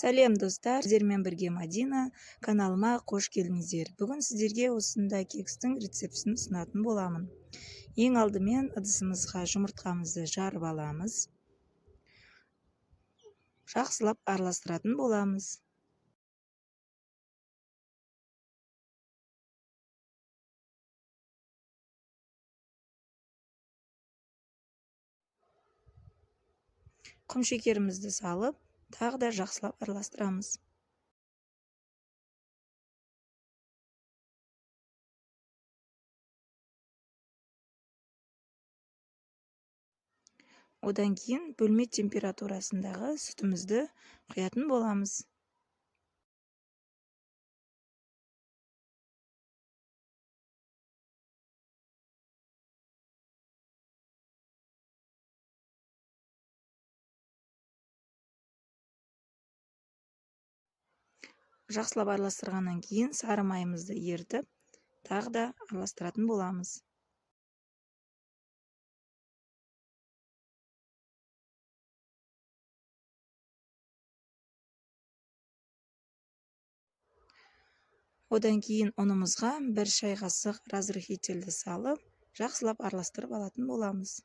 Сәлем достар, сіздермен бірге Мадина, каналыма қош келдіңіздер. Бүгін сіздерге осындай кекстің рецептісін ұсынатын боламын. Ең алдымен ыдысымызға жұмыртқамызды жарып аламыз. Жақсылап араластыратын боламыз. Құмшекерімізді салып, тағы да жақсылап араластырамыз. Одан кейін бөлме температурасындағы сүтімізді құятын боламыз. Жақсылап араластырғаннан кейін сары майымызды ертіп, тағы да араластыратын боламыз. Одан кейін ұнымызға 1 шай қасық разрыхительді салып, жақсылап араластырып алатын боламыз.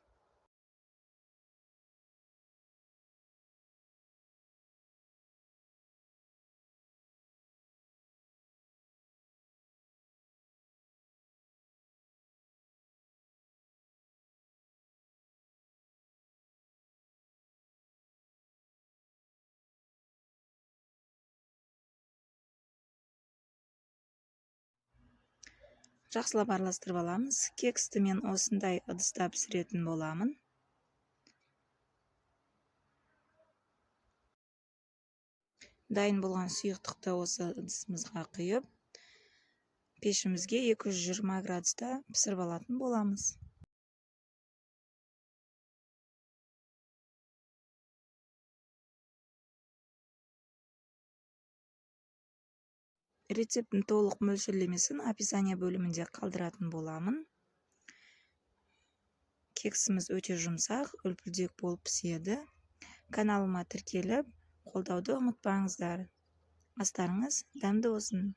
Жақсылап араластырып аламыз. Кексті мен осындай ыдыста пісіретін боламын. Дайын болған сұйықтықты осы ыдысымызға құйып, пешімізге 220 градуста пісіріп алатын боламыз. Рецептің толық мөлшерлемесін описание бөлімінде қалдыратын боламын. Кексіміз өте жұмсақ, үлпілдек болып піседі. Каналыма тіркеліп, қолдауды ұмытпаңыздар. Астарыңыз дәмді болсын.